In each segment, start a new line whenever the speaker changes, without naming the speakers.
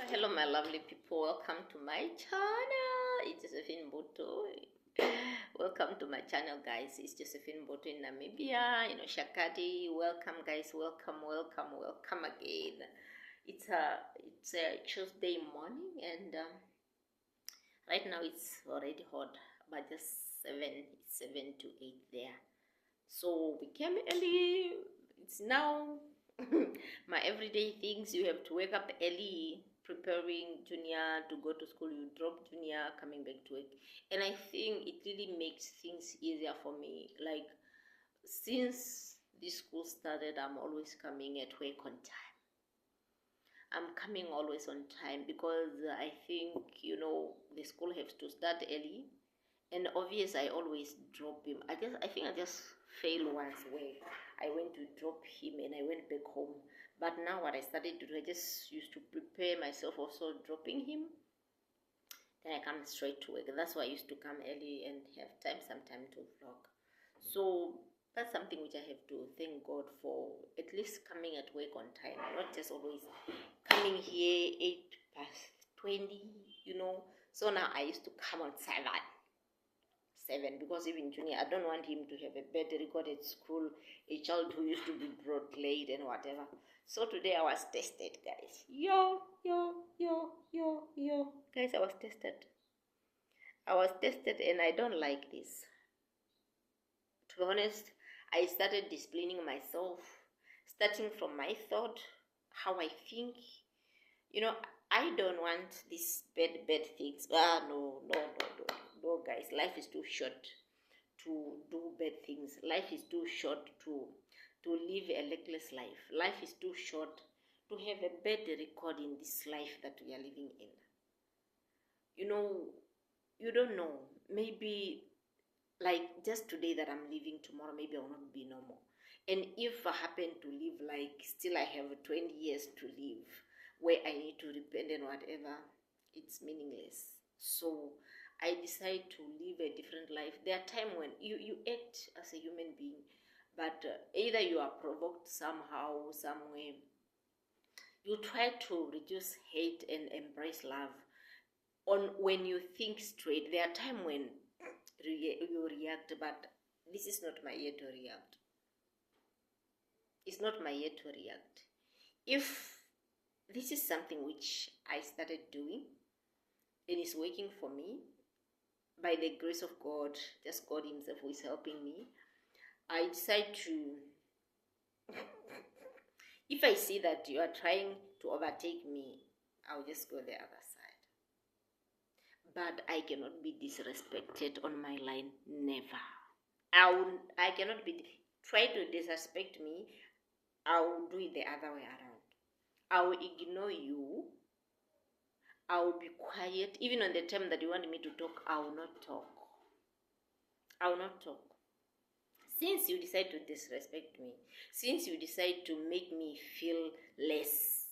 Hello my lovely people, welcome to my channel. It's Josephine Mbutu. Welcome to my channel, guys. It's Josephine Mbutu in Namibia, Shakati. Welcome, guys. Welcome again. It's a Tuesday morning, and right now it's already hot, but just 7 to 8 there. So we came early. It's now my everyday things. You have to wake up early, preparing Junior to go to school. You drop Junior, coming back to work, and I think it really makes things easier for me. Like, since this school started, I'm always coming at work on time. I'm coming always on time because I think the school has to start early, and obvious I always drop him. I think I just failed once where I went to drop him and I went back home. But now what I started to do, I just used to prepare myself also dropping him. Then I come straight to work. That's why I used to come early and have some time to vlog. So that's something which I have to thank God for, at least coming at work on time, not just always coming here 8:20. So now I used to come on 7 because even Junior, I don't want him to have a bad record at school, a child who used to be brought late and whatever. So today I was tested, guys. Yo. Guys, I was tested and I don't like this. To be honest, I started disciplining myself, starting from my thought, how I think. I don't want these bad things. No, guys. Life is too short to do bad things. Life is too short to live a reckless life. Life is too short to have a bad record in this life that we are living in. You don't know. Maybe like just today that I'm living, tomorrow maybe I will not be normal. And if I happen to live like still I have 20 years to live, where I need to repent and whatever, it's meaningless. So I decide to live a different life. There are times when you act as a human being, but either you are provoked somehow, somewhere. You try to reduce hate and embrace love. When you think straight, there are times when you react, but this is not my year to react. It's not my year to react. If this is something which I started doing and is working for me, by the grace of God, just God himself who is helping me, I decide to if I see that you are trying to overtake me, I'll just go the other side. But I cannot be disrespected on my line. Never. I cannot be. Try to disrespect me, I will do it the other way around. I will ignore you. I will be quiet. Even on the time that you want me to talk, I will not talk. Since you decide to disrespect me, since you decide to make me feel less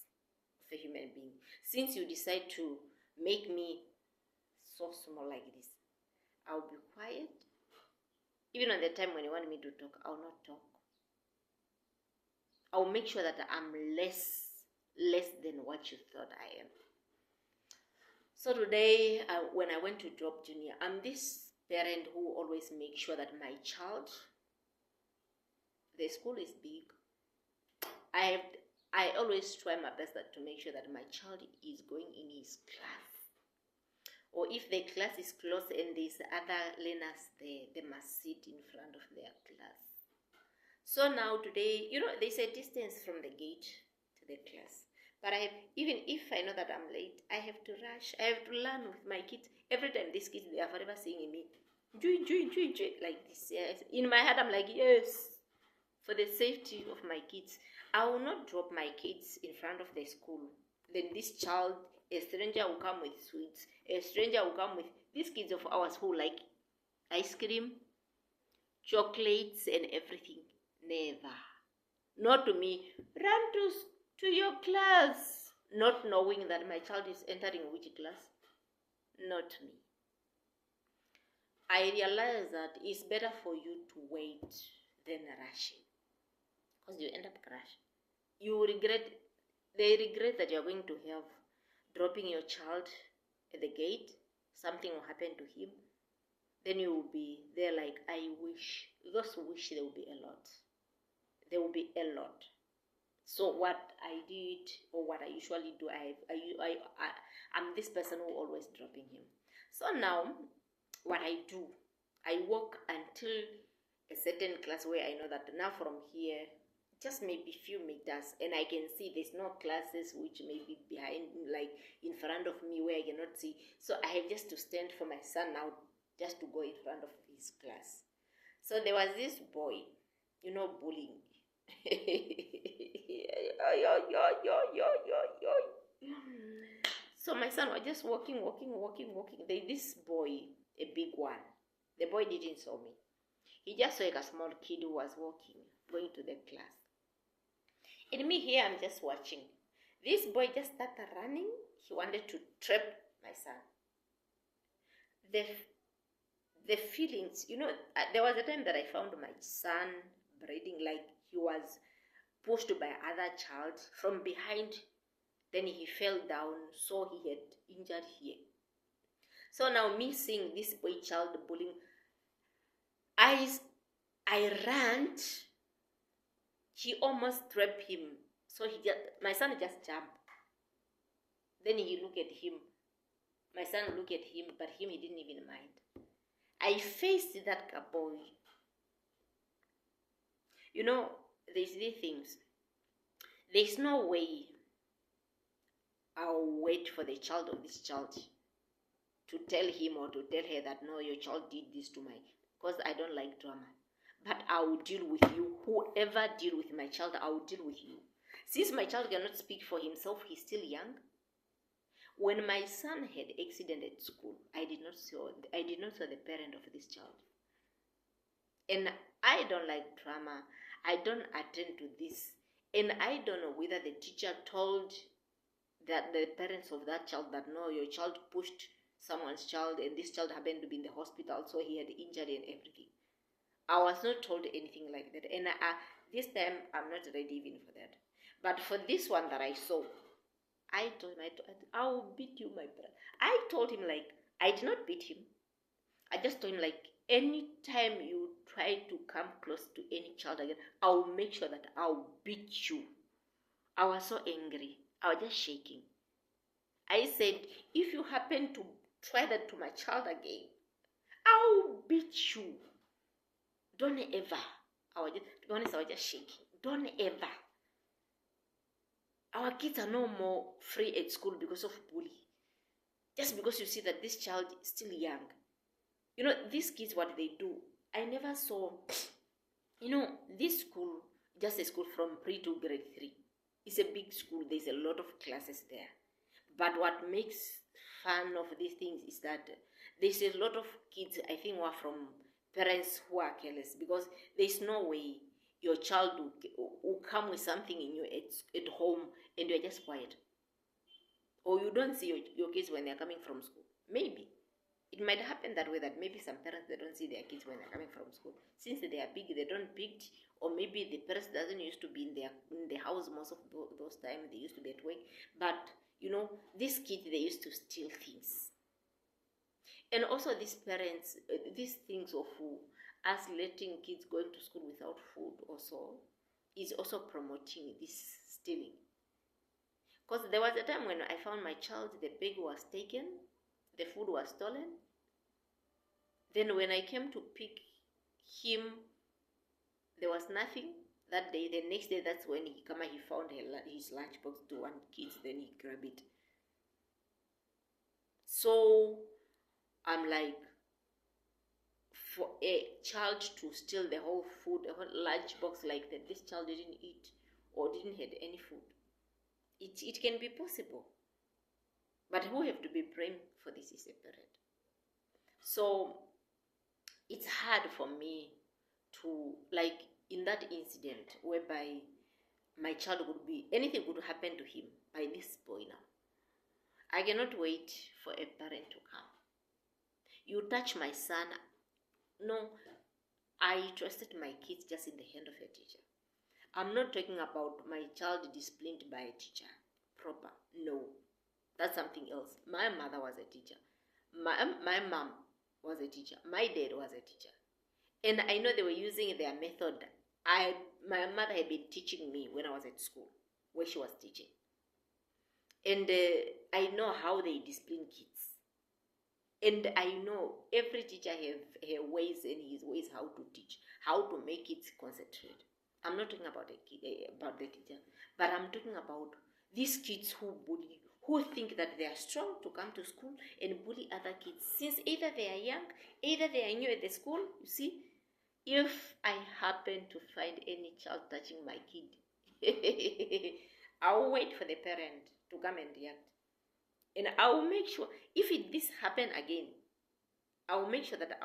of a human being, since you decide to make me so small like this, I'll be quiet. Even on the time when you want me to talk, I'll not talk. I'll make sure that I'm less than what you thought I am. So today, when I went to drop Junior, I'm this parent who always makes sure that my child, the school is big. I always try my best to make sure that my child is going in his class. Or if the class is closed and there's other learners there, they must sit in front of their class. So now today, there's a distance from the gate to the class. But even if I know that I'm late, I have to rush. I have to learn with my kids. Every time these kids, they are forever saying me, join, like this. Yes. In my head, I'm like, yes, for the safety of my kids. I will not drop my kids in front of the school. Then this child, a stranger will come with sweets. A stranger will come with these kids of ours who like ice cream, chocolates, and everything. Never. Not to me. Run to your class. Not knowing that my child is entering which class. Not me. I realize that it's better for you to wait than rushing. Because you end up crashing. They regret that you're going to have dropping your child at the gate, something will happen to him, then you will be there like, I wish. Those wish, there will be a lot. There will be a lot. So what I did, or what I usually do, I'm this person who always dropping him. So now, what I do, I walk until a certain class where I know that now from here, just maybe few meters, and I can see there's no classes which may be behind, like in front of me, where I cannot see. So I have just to stand for my son now, just to go in front of his class. So there was this boy, bullying. So my son was just walking. There's this boy, a big one. The boy didn't saw me. He just saw like a small kid who was walking, going to the class. And me here, I'm just watching. This boy just started running. He wanted to trap my son. The feelings, there was a time that I found my son breathing like he was pushed by other child from behind. Then he fell down, so he had injured here. So now me seeing this boy child bullying, I ran. He almost trapped him. So my son just jumped. Then he looked at him. My son looked at him, but him, he didn't even mind. I faced that boy. There's these things. There's no way I'll wait for the child of this child to tell him or to tell her that, no, your child did this to because I don't like drama. But I will deal with you. Whoever deal with my child, I will deal with you. Since my child cannot speak for himself, he's still young. When my son had accident at school, I did not saw the parent of this child. And I don't like drama. I don't attend to this. And I don't know whether the teacher told that the parents of that child that, no, your child pushed someone's child and this child happened to be in the hospital, so he had injury and everything. I was not told anything like that. And this time, I'm not ready even for that. But for this one that I saw, I told him, I will beat you, my brother. I told him, like, I did not beat him. I just told him, like, anytime you try to come close to any child again, I will make sure that I will beat you. I was so angry. I was just shaking. I said, if you happen to try that to my child again, I will beat you. Don't ever. To be honest, I was just shaking. Don't ever. Our kids are no more free at school because of bullying. Just because you see that this child is still young. These kids, what they do, I never saw, this school, just a school from pre to grade 3. It's a big school. There's a lot of classes there. But what makes fun of these things is that there's a lot of kids, I think, who are from parents who are careless, because there's no way your child will come with something in you at home and you're just quiet. Or you don't see your kids when they're coming from school. Maybe. It might happen that way, that maybe some parents, they don't see their kids when they're coming from school. Since they are big, they don't pick, or maybe the parents doesn't used to be in the house most of those times. They used to be at work. But, these kids, they used to steal things. And also these parents, these things of us letting kids going to school without food also is also promoting this stealing. Because there was a time when I found my child, the bag was taken, the food was stolen. Then when I came to pick him, there was nothing that day. The next day, that's when he found his lunchbox to one kid, then he grabbed it. So I'm like, for a child to steal the whole food, a whole lunchbox like that, this child didn't eat or didn't have any food. It can be possible. But who have to be blamed for this is a parent. So it's hard for me to, like, in that incident whereby my child would be, anything could happen to him by this boy now. I cannot wait for a parent to come. You touch my son. No, I trusted my kids just in the hand of a teacher. I'm not talking about my child disciplined by a teacher. Proper. No. That's something else. My mother was a teacher. My mom was a teacher. My dad was a teacher. And I know they were using their method. My mother had been teaching me when I was at school, where she was teaching. And I know how they discipline kids. And I know every teacher have her ways and his ways how to teach, how to make kids concentrate. I'm not talking about about the teacher, but I'm talking about these kids who bully, who think that they are strong to come to school and bully other kids. Since either they are young, either they are new at the school. You see, if I happen to find any child touching my kid, I'll wait for the parent to come and react. And I will make sure, if this happen again, I will make sure that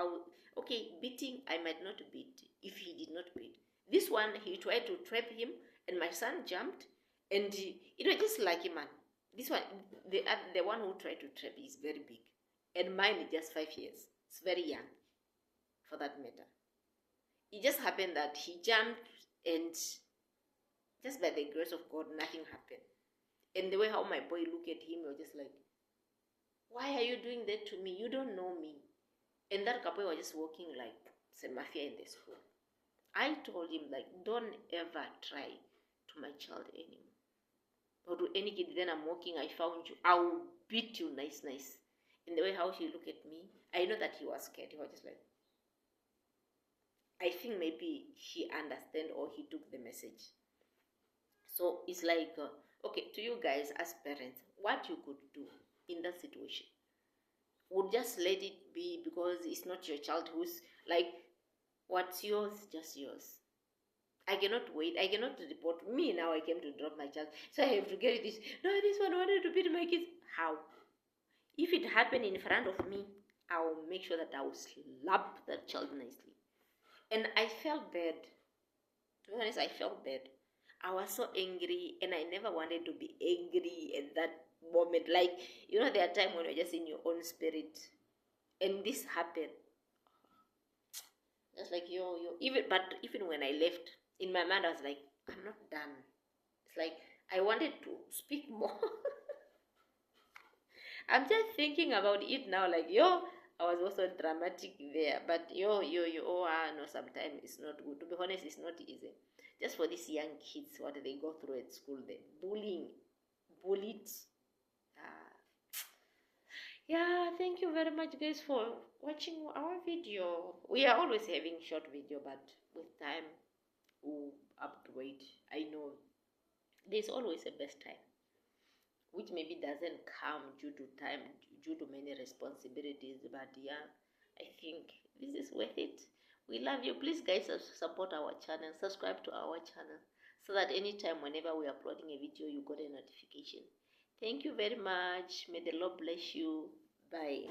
beating, I might not beat if he did not beat. This one, he tried to trap him, and my son jumped, and just like a man. This one, the one who tried to trap is very big, and mine is just 5 years. It's very young, for that matter. It just happened that he jumped, and just by the grace of God, nothing happened. And the way how my boy looked at him, he was just like, why are you doing that to me? You don't know me. And that couple was just walking like some mafia in the school. I told him, like, don't ever try to my child anymore. Or to any kid. Then I'm walking, I found you. I will beat you nice. And the way how he looked at me, I know that he was scared. He was just like, I think maybe he understand or he took the message. So it's like, okay, to you guys as parents, what you could do in that situation would just let it be, because it's not your child who's like, what's yours, just yours. I cannot wait. I cannot report. Me now, I came to drop my child, so I have to get this. No, this one wanted to beat my kids. How? If it happened in front of me, I will make sure that I will slap that child nicely. And I felt bad. To be honest, I felt bad. I was so angry, and I never wanted to be angry at that moment. Like, there are times when you're just in your own spirit, and this happened. Just like even when I left, in my mind I was like, I'm not done. It's like I wanted to speak more. I'm just thinking about it now, like, I was also dramatic there, but no, sometimes it's not good. To be honest, it's not easy. Just for these young kids, what they go through at school, the bullied. Yeah, thank you very much, guys, for watching our video. We are always having short video, but with time we'll upgrade. I know there's always a best time, which maybe doesn't come due to time, due to many responsibilities, but yeah, I think this is worth it. We love you. Please, guys, support our channel, subscribe to our channel, so that anytime whenever we are uploading a video, you got a notification. Thank you very much. May the Lord bless you. Bye.